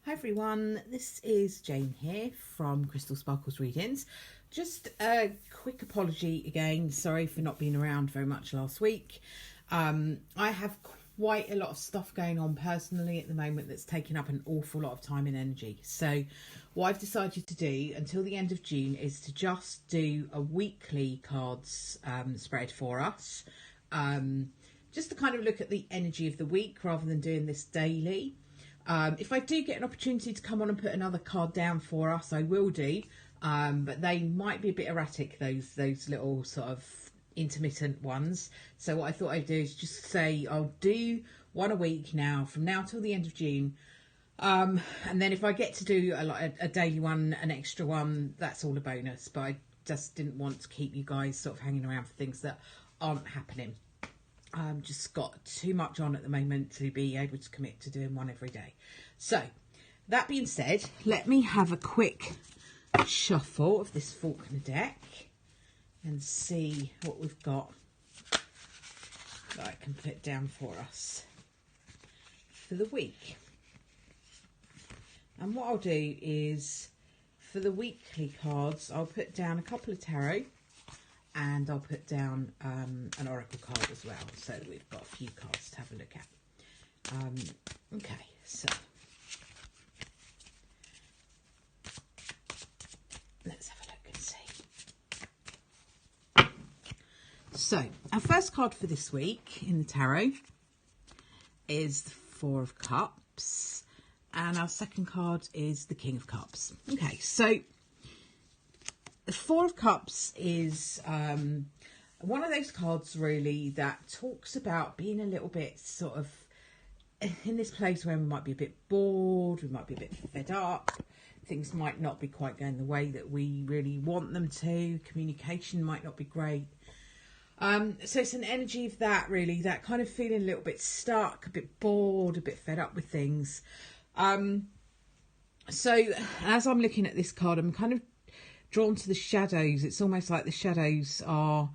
Hi everyone, this is Jane here from Crystal Sparkles Readings. Just a quick apology again, sorry for not being around very much last week. I have quite a lot of stuff going on personally at the moment that's taking up an awful lot of time and energy. So what I've decided to do until the end of June is to just do a weekly cards spread for us. Just to kind of look at the energy of the week rather than doing this daily. If I do get an opportunity to come on and put another card down for us, I will do. But they might be a bit erratic, those little sort of intermittent ones. So what I thought I'd do is just say I'll do one a week now, from now till the end of June. And then if I get to do a daily one, an extra one, that's all a bonus. But I just didn't want to keep you guys sort of hanging around for things that aren't happening. Just got too much on at the moment to be able to commit to doing one every day. So that being said, let me have a quick shuffle of this Faulkner deck and see what we've got that I can put down for us for the week. And what I'll do is, for the weekly cards, I'll put down a couple of tarot and I'll put down an oracle card as well, so that we've got a few cards to have a look at. Okay, so let's have a look and see. So our first card for this week in the tarot is the Four of Cups, and our second card is the King of Cups. Okay, so the Four of Cups is one of those cards really that talks about being a little bit sort of in this place where we might be a bit bored, we might be a bit fed up, things might not be quite going the way that we really want them to, communication might not be great. So it's an energy of that really, that kind of feeling a little bit stuck, a bit bored, a bit fed up with things. So as I'm looking at this card, I'm kind of drawn to the shadows. It's almost like the shadows are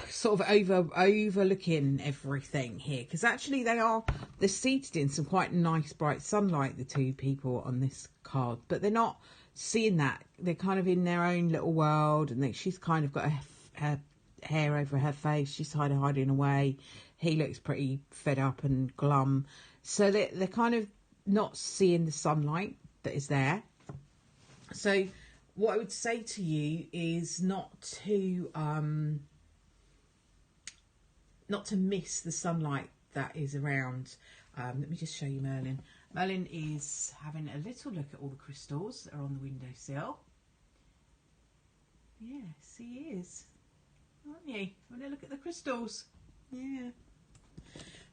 sort of overlooking everything here, because actually they're seated in some quite nice bright sunlight, the two people on this card, but they're not seeing that. They're kind of in their own little world, and she's kind of got her hair over her face, she's hiding away. He looks pretty fed up and glum, so they're kind of not seeing the sunlight that is there. So what I would say to you is not to miss the sunlight that is around. Let me just show you Merlin. Merlin is having a little look at all the crystals that are on the windowsill. Yes, he is. Aren't you? Want to look at the crystals? Yeah.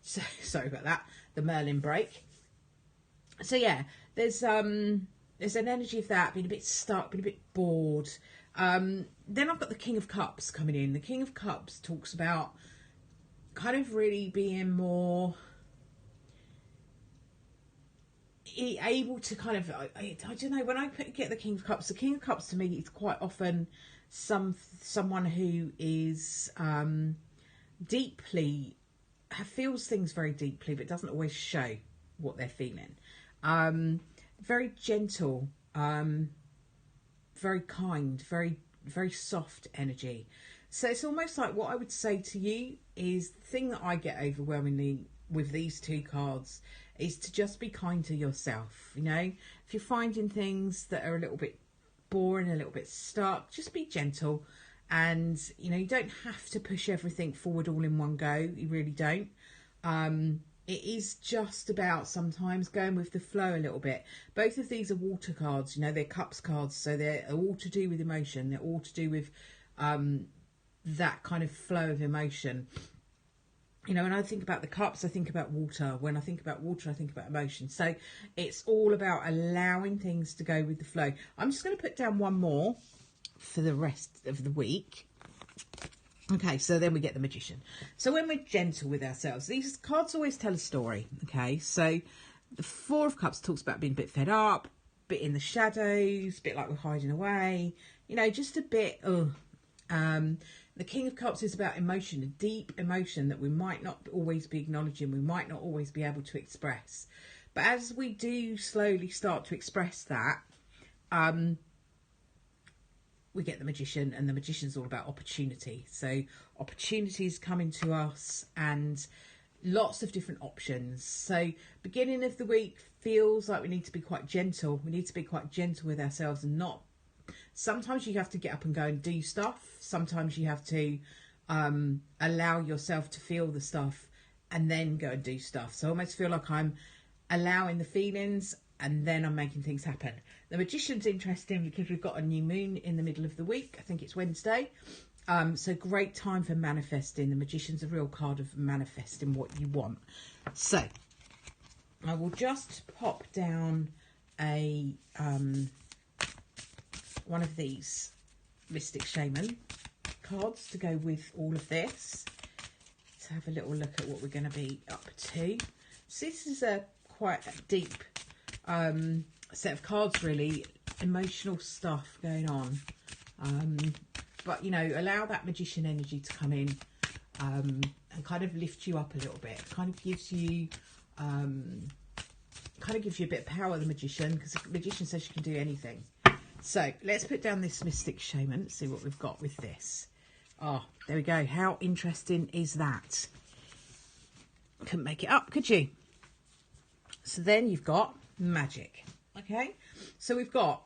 So sorry about that. The Merlin break. So yeah, there's an energy of that, being a bit stuck, being a bit bored. Then I've got the King of Cups coming in. The King of Cups talks about kind of really being more able to kind of, I don't know, when I get the King of Cups to me is quite often someone who is feels things very deeply, but doesn't always show what they're feeling. Very gentle, very kind, very soft energy. So it's almost like what I would say to you is, the thing that I get overwhelmingly with these two cards is to just be kind to yourself. You know, if you're finding things that are a little bit boring, a little bit stuck, just be gentle. And, you know, you don't have to push everything forward all in one go. You really don't. It is just about sometimes going with the flow a little bit. Both of these are water cards, you know, they're cups cards, so they're all to do with emotion. They're all to do with that kind of flow of emotion. You know, when I think about the cups, I think about water. When I think about water, I think about emotion. So it's all about allowing things to go with the flow. I'm just going to put down one more for the rest of the week. Okay, so then we get the Magician. So when we're gentle with ourselves, these cards always tell a story. Okay, so the Four of Cups talks about being a bit fed up, a bit in the shadows, a bit like we're hiding away, you know, just a bit. The King of Cups is about emotion, a deep emotion that we might not always be acknowledging, we might not always be able to express. But as we do slowly start to express that, we get the magician, and the magician's all about opportunity. So opportunities coming to us and lots of different options. So beginning of the week feels like we need to be quite gentle. We need to be quite gentle with ourselves and not. Sometimes you have to get up and go and do stuff. Sometimes you have to allow yourself to feel the stuff and then go and do stuff. So I almost feel like I'm allowing the feelings and then I'm making things happen. The magician's interesting because we've got a new moon in the middle of the week. I think it's Wednesday. So great time for manifesting. The magician's a real card of manifesting what you want. So I will just pop down a one of these Mystic Shaman cards to go with all of this. Let's have a little look at what we're going to be up to. So this is a quite a deep set of cards, really. Emotional stuff going on. But, you know, allow that magician energy to come in and kind of lift you up a little bit. It kind of gives you a bit of power, the magician, because the magician says you can do anything. So let's put down this Mystic Shaman. Let's see what we've got with this. Oh, there we go. How interesting is that? Couldn't make it up, could you? So then you've got magic. Okay, so we've got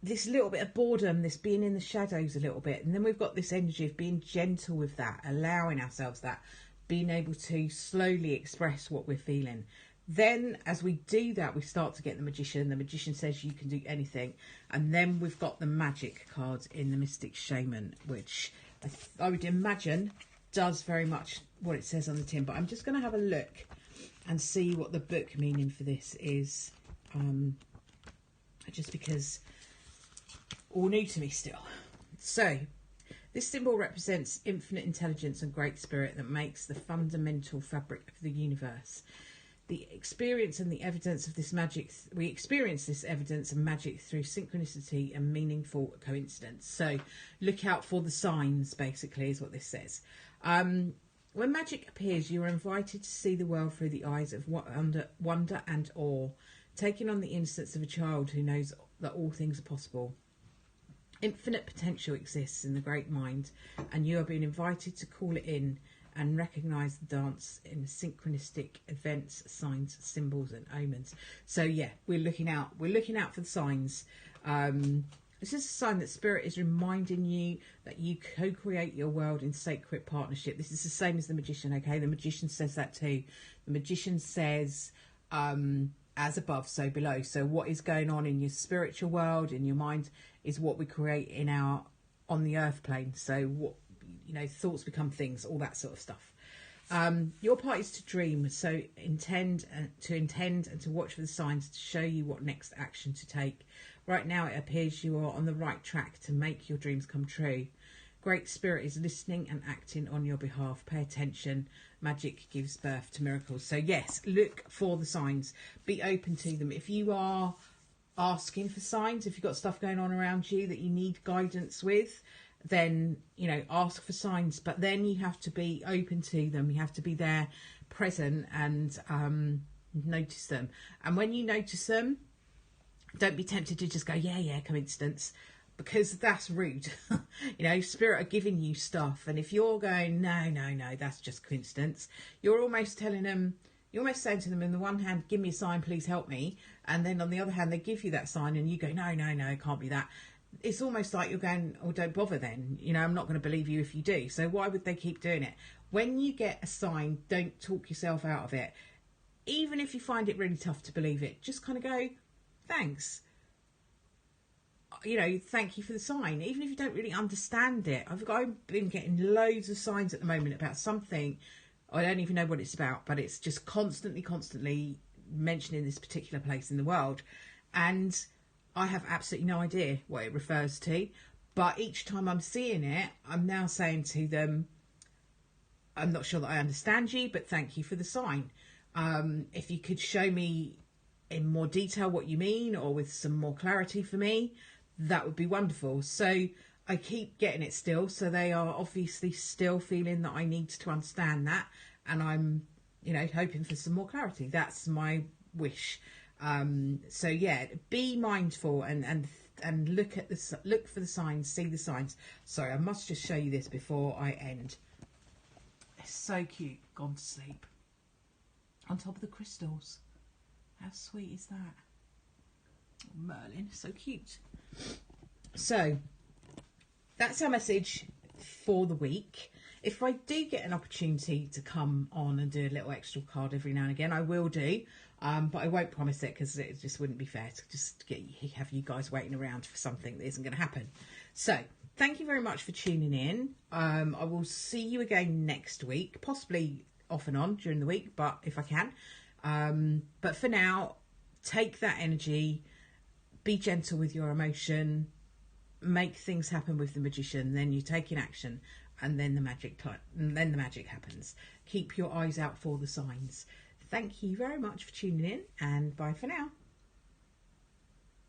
this little bit of boredom, this being in the shadows a little bit, and then we've got this energy of being gentle with that, allowing ourselves that, being able to slowly express what we're feeling. Then as we do that, we start to get the magician. The magician says you can do anything. And then we've got the magic cards in the Mystic Shaman, which I would imagine does very much what it says on the tin. But I'm just going to have a look and see what the book meaning for this is. Just because all new to me still. So this symbol represents infinite intelligence and great spirit that makes the fundamental fabric of the universe. The experience and the evidence of this magic, we experience this evidence and magic through synchronicity and meaningful coincidence. So look out for the signs, basically, is what this says. When magic appears, you are invited to see the world through the eyes of wonder and awe, taking on the innocence of a child who knows that all things are possible. Infinite potential exists in the great mind, and you are being invited to call it in and recognise the dance in synchronistic events, signs, symbols and omens. So yeah, we're looking out for the signs. This is a sign that Spirit is reminding you that you co-create your world in sacred partnership. This is the same as the magician, okay? The magician says that too. The magician says, as above, so below. So what is going on in your spiritual world, in your mind, is what we create on the earth plane. So what, you know, thoughts become things, all that sort of stuff. Your part is to dream, so intend and to watch for the signs to show you what next action to take. Right now it appears you are on the right track to make your dreams come true. Great Spirit is listening and acting on your behalf. Pay attention. Magic gives birth to miracles. So yes, look for the signs. Be open to them. If you are asking for signs, if you've got stuff going on around you that you need guidance with, then, you know, ask for signs. But then you have to be open to them. You have to be there, present, and notice them. And when you notice them, don't be tempted to just go, yeah, coincidence. Because that's rude. You know, Spirit are giving you stuff, and if you're going, no, that's just coincidence, you're almost saying to them, on the one hand, give me a sign, please help me, and then on the other hand, they give you that sign and you go, no, it can't be that. It's almost like you're going, oh, don't bother then, you know, I'm not going to believe you if you do. So why would they keep doing it? When you get a sign, don't talk yourself out of it. Even if you find it really tough to believe it, just kind of go, thanks. You know, thank you for the sign. Even if you don't really understand it. I've been getting loads of signs at the moment about something. I don't even know what it's about, but it's just constantly mentioning this particular place in the world. And I have absolutely no idea what it refers to. But each time I'm seeing it, I'm now saying to them, I'm not sure that I understand you, but thank you for the sign. If you could show me in more detail what you mean, or with some more clarity for me, that would be wonderful. So I keep getting it still. So they are obviously still feeling that I need to understand that. And I'm you know, hoping for some more clarity. That's my wish. So yeah, be mindful and look at look for the signs, see the signs. Sorry, I must just show you this before I end. It's so cute. Gone to sleep on top of the crystals. How sweet is that? Merlin, so cute. So that's our message for the week. If I do get an opportunity to come on and do a little extra card every now and again, I will do, but I won't promise it because it just wouldn't be fair to just have you guys waiting around for something that isn't going to happen. So thank you very much for tuning in. I will see you again next week, possibly off and on during the week, but if I can. But for now, take that energy, be gentle with your emotion, make things happen with the magician, then you take in action, and then the magic happens. Keep your eyes out for the signs. Thank you very much for tuning in, and bye for now.